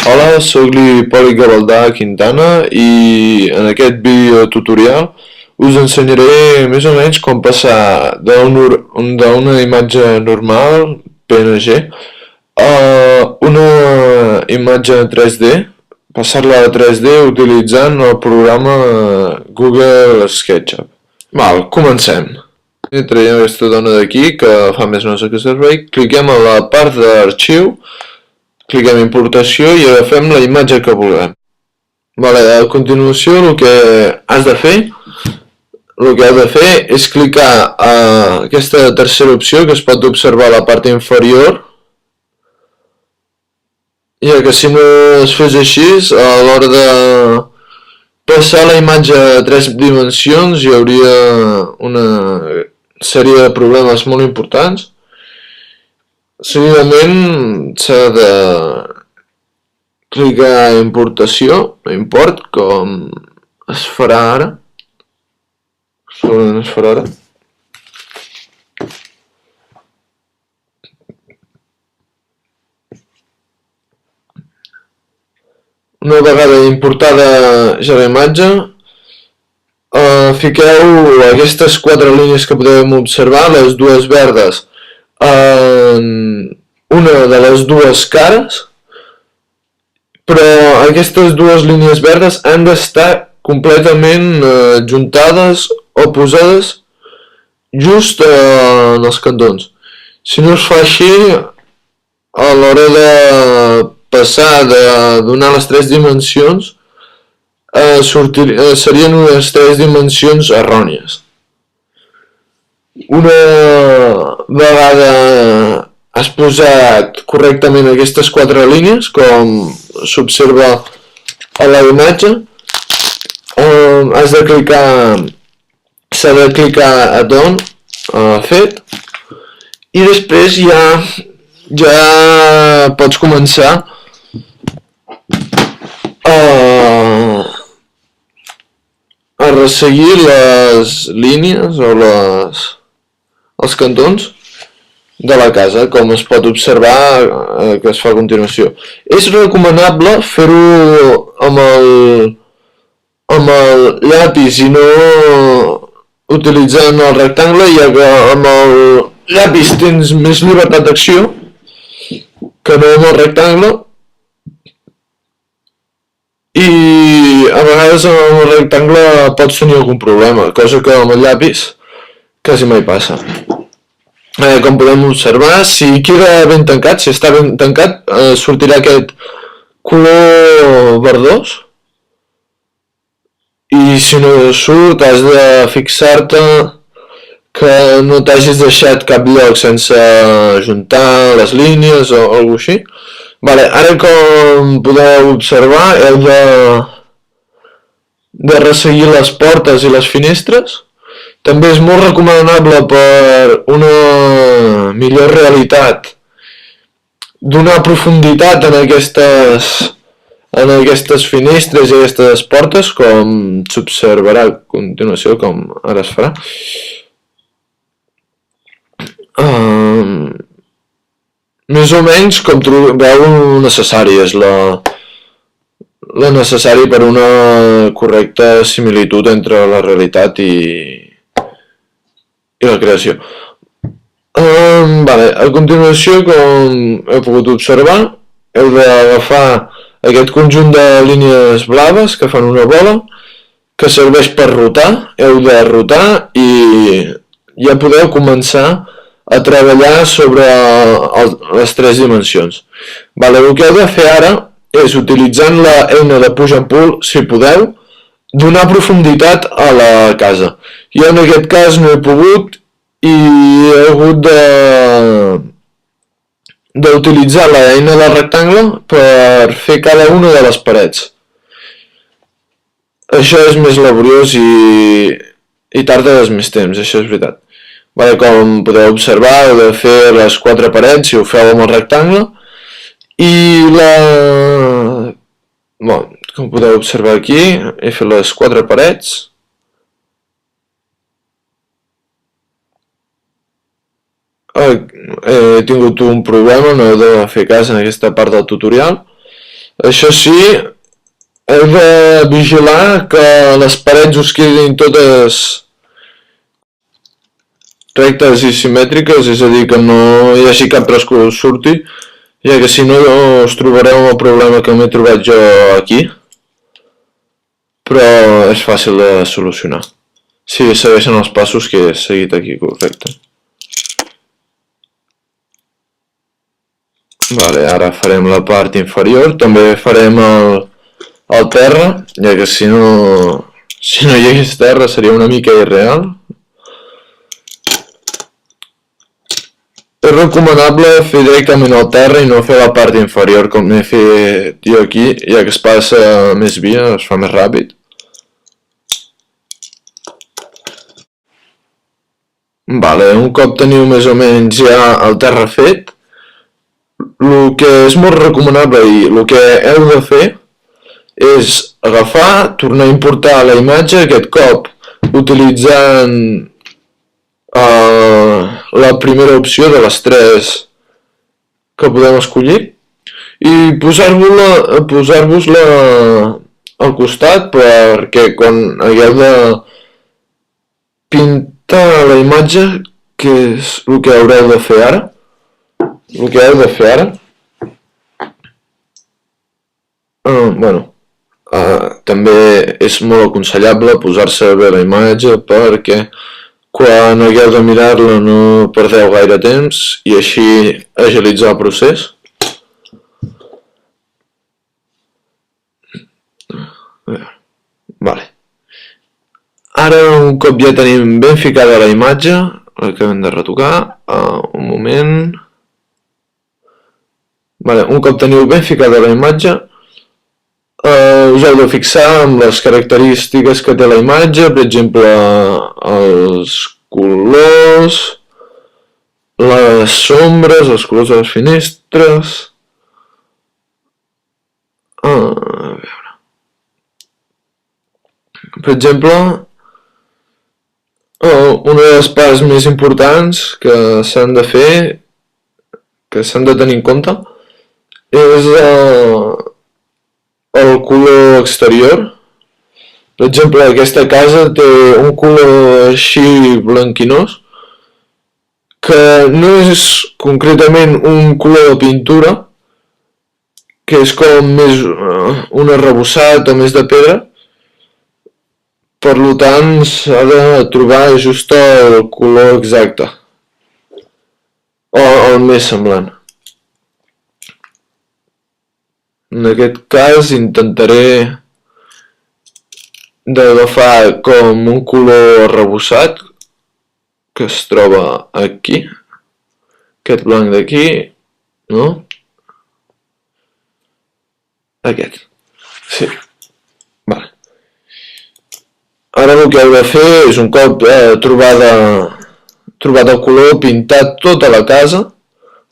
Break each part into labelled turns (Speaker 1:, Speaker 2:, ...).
Speaker 1: Hola, sóc l'Hipòlit Gavaldà Quintana i en aquest vídeo tutorial us ensenyaré més o menys com passar d'una imatge normal PNG a una imatge 3D, passar-la a 3D utilitzant el programa Google SketchUp. Comencem. Traiem aquesta dona d'aquí que fa més no sé què servei, cliquem a la part d'arxiu, cliquem importació i agafem la imatge que vulguem. A continuació el que has de fer és clicar a aquesta tercera opció que es pot observar a la part inferior, ja que si no es fes així, a l'hora de passar la imatge a 3 dimensions hi hauria una sèrie de problemes molt importants. Seguidament s'ha de clicar a importació, import, com es farà ara. Segurament es farà ara. Una vegada importada ja la imatge, fiqueu aquestes 4 línies que podem observar, les dues verdes, en una de les dues cares, però aquestes dues línies verdes han d'estar completament juntades o posades just en els cantons. Si no es fa així, a l'hora de passar de donar les 3 dimensions, serien unes 3 dimensions errònies. Una vegada has posat correctament aquestes 4 línies, com s'observa a la imatge, s'ha de clicar a Done, fet, i després ja pots començar a resseguir les línies o els cantons de la casa, com es pot observar que es fa a continuació. És recomanable fer-ho amb el llapis i no utilitzant el rectangle, ja que amb el llapis tens més llibertat d'acció que no amb el rectangle, i a vegades amb el rectangle pots tenir algun problema, cosa que amb el llapis quasi mai passa. Com podem observar, si queda ben tancat, si està ben tancat, sortirà aquest color verdós, i si no surt has de fixar-te que no t'hagis deixat cap lloc sense juntar les línies o alguna cosa així. Ara, com podeu observar, heu de resseguir les portes i les finestres. També és molt recomanable per una millor realitat donar profunditat en aquestes finestres i aquestes portes, com s'observarà a continuació, com ara es farà. Més o menys com trobeu necessari, és la necessari per una correcta similitud entre la realitat i la creació. A continuació, com heu pogut observar, heu d'agafar aquest conjunt de línies blaves que fan una bola, que serveix per rotar. Heu de rotar i ja podeu començar a treballar sobre les 3 dimensions. El que heu de fer ara és, utilitzant l'eina de push and pull, si podeu, donar profunditat a la casa. Jo en aquest cas no he pogut i he hagut d'utilitzar l'eina del rectangle per fer cada una de les parets. Això és més laboriós i tarda més temps, això és veritat. Com podeu observar, heu de fer les 4 parets si ho feu amb el rectangle, i com podeu observar aquí, he fet les 4 parets. He tingut un problema, no heu de fer cas en aquesta part del tutorial. Això sí, heu de vigilar que les parets us quedin totes rectes i simètriques, és a dir, que no hi hagi cap tros que us surti, ja que si no us trobareu el problema que m'he trobat jo aquí, però és fàcil de solucionar. Si segueixen els passos que he seguit aquí, correcte. Vale, ara farem la part inferior, també farem el terra, ja que si no hi hagués terra seria una mica irreal. És recomanable fer directament el terra i no fer la part inferior com he fet jo aquí, ja que es passa més via, es fa més ràpid. Vale, un cop teniu més o menys ja el terra fet, el que és molt recomanable i el que heu de fer és agafar, tornar a importar la imatge, aquest cop utilitzant la primera opció de les tres que podem escollir i posar-vos-la al costat perquè quan hagueu de pintar la imatge, que és el que haureu de fer ara, també és molt aconsellable posar-se bé la imatge perquè quan hagueu de mirar-la no perdeu gaire temps i així agilitzar el procés. Vale. Ara, un cop ja tenim ben ficada la imatge, l'acabem de retocar, un moment. Vale, un cop teniu ben ficada la imatge, us heu de fixar amb les característiques que té la imatge, per exemple, els colors, les sombres, els colors de les finestres. A veure. Per exemple, una de les parts més importants que s'han de fer, que s'han de tenir en compte, és el color exterior. Per exemple, aquesta casa té un color així blanquinós, que no és concretament un color de pintura, que és com més un arrebossat o més de pedra, per tant s'ha de trobar just el color exacte, o el més semblant. En aquest cas intentaré d'agafar com un color arrebossat que es troba aquí, aquest blanc d'aquí, no? Aquest, sí. Vale. Ara el que heu de fer és un cop trobat el color, pintar tota la casa,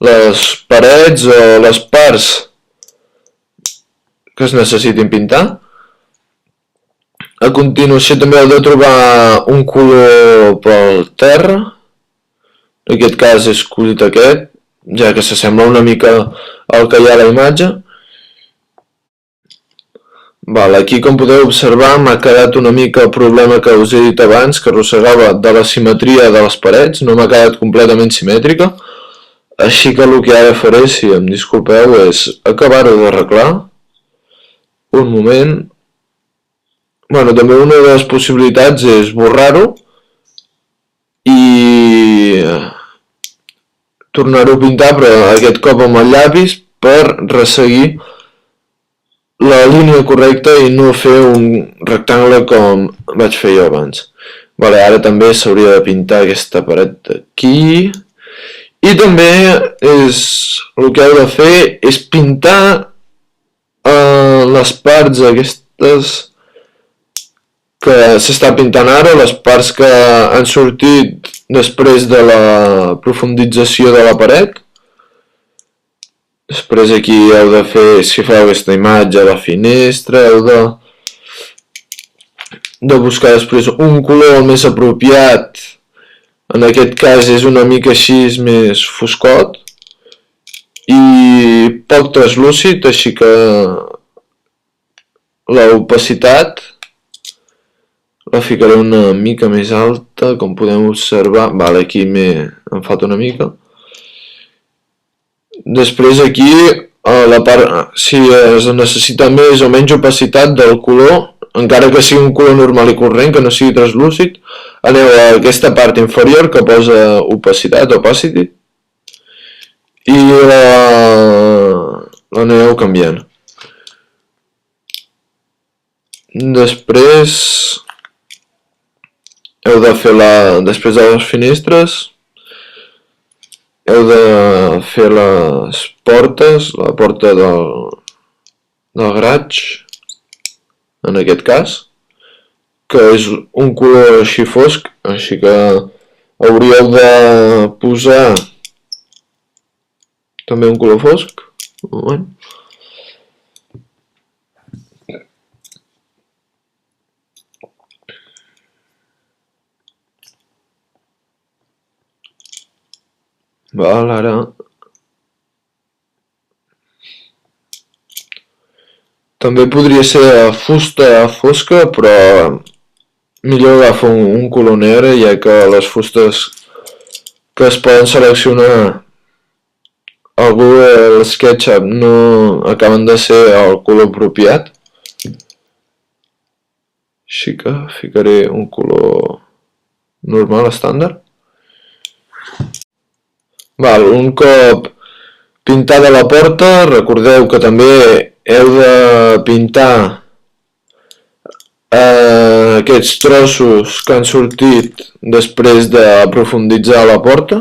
Speaker 1: les parets o les parts que es necessitin pintar. A continuació també heu de trobar un color pel terra, en aquest cas he escollit aquest, ja que s'assembla una mica al que hi ha a la imatge. Vale, aquí com podeu observar m'ha quedat una mica el problema que us he dit abans, que arrossegava de la simetria de les parets, no m'ha quedat completament simètrica, així que el que ara faré, si em disculpeu, és acabar-ho d'arreglar. Un moment. Bueno, també una de les possibilitats és borrar-ho i tornar-ho a pintar, però aquest cop amb el llapis per resseguir la línia correcta i no fer un rectangle com vaig fer jo abans. Vale, ara també s'hauria de pintar aquesta paret d'aquí. I també el que heu de fer és pintar les parts aquestes que s'està pintant ara, les parts que han sortit després de la profundització de la paret. Després aquí heu de fer, si feu aquesta imatge, la finestra, heu de buscar després un color més apropiat. En aquest cas és una mica així més foscot i poc translúcid, així que l'opacitat la ficaré una mica més alta, com podem observar. Vale, aquí em falta una mica. Després aquí, a la part, si es necessita més o menys opacitat del color, encara que sigui un color normal i corrent, que no sigui translúcid, aneu a aquesta part inferior que posa opacitat, opacity, i l'aneu canviant. Després heu de fer després de les finestres heu de fer les portes, la porta del garatge, en aquest cas, que és un color així fosc, així que hauríeu de posar també un color fosc. Un moment. Val, ara també podria ser fusta fosca, però millor agafar un color negre, ja que les fustes que es poden seleccionar al Google SketchUp no acaben de ser el color apropiat. Així que ficaré un color normal, estàndard. Val, un cop pintada la porta, recordeu que també heu de pintar aquests trossos que han sortit després de profunditzar la porta,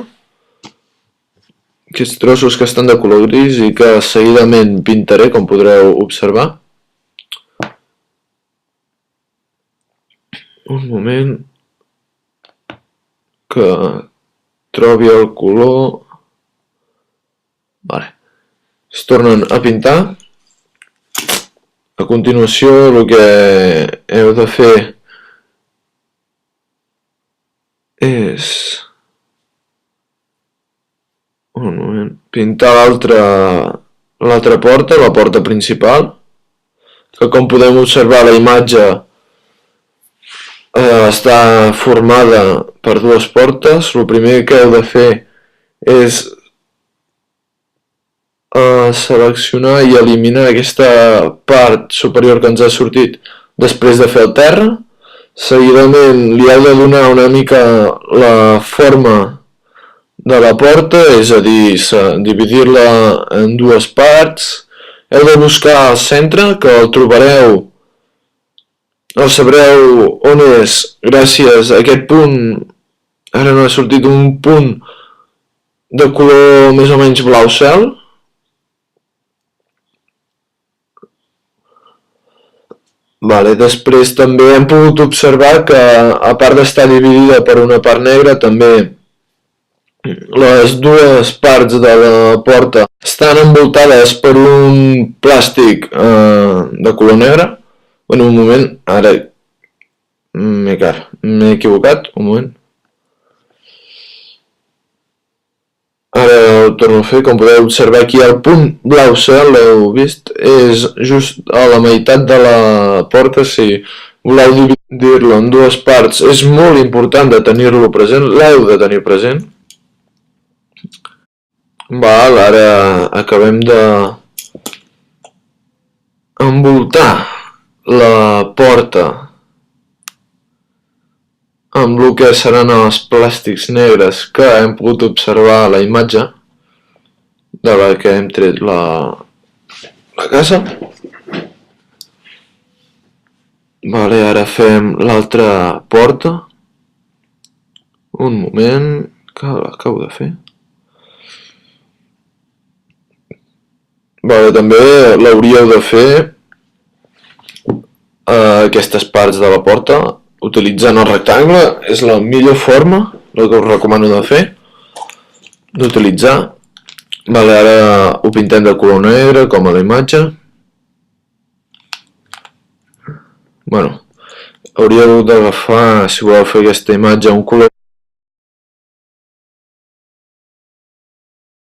Speaker 1: aquests trossos que estan de color gris i que seguidament pintaré, com podreu observar. Un moment que trobi el color. Vale. Es tornen a pintar. A continuació el que heu de fer és pintar l'altra porta, la porta principal, que com podem observar a la imatge està formada per dues portes. El primer que heu de fer és seleccionar i eliminar aquesta part superior que ens ha sortit després de fer el terra. Seguidament li heu de donar una mica la forma de la porta, és a dir, dividir-la en dues parts. Heu de buscar el centre, que el trobareu, el sabreu on és gràcies a aquest punt. Ara no ha sortit un punt de color més o menys blau cel. Vale, després també hem pogut observar que, a part d'estar dividida per una part negra, també les dues parts de la porta estan envoltades per un plàstic de color negre. Bueno, un moment, ara m'he equivocat, un moment. Ara ho torno a fer, com podeu observar aquí el punt blau cel, l'heu vist, és just a la meitat de la porta. Si voleu dividir-lo en dues parts, és molt important de tenir-lo present, l'heu de tenir present. Val, ara acabem de envoltar la porta amb el que seran els plàstics negres que hem pogut observar a la imatge de la que hem tret la casa. Vale, ara fem l'altra porta. Un moment, que l'acabo de fer. Vale, també l'hauríeu de fer aquestes parts de la porta utilitzant el rectangle. És la millor forma, el que us recomano de fer, d'utilitzar. Vale, ara ho pintem de color negre, com a la imatge. Bueno, hauríeu d'agafar, si voleu fer aquesta imatge, un color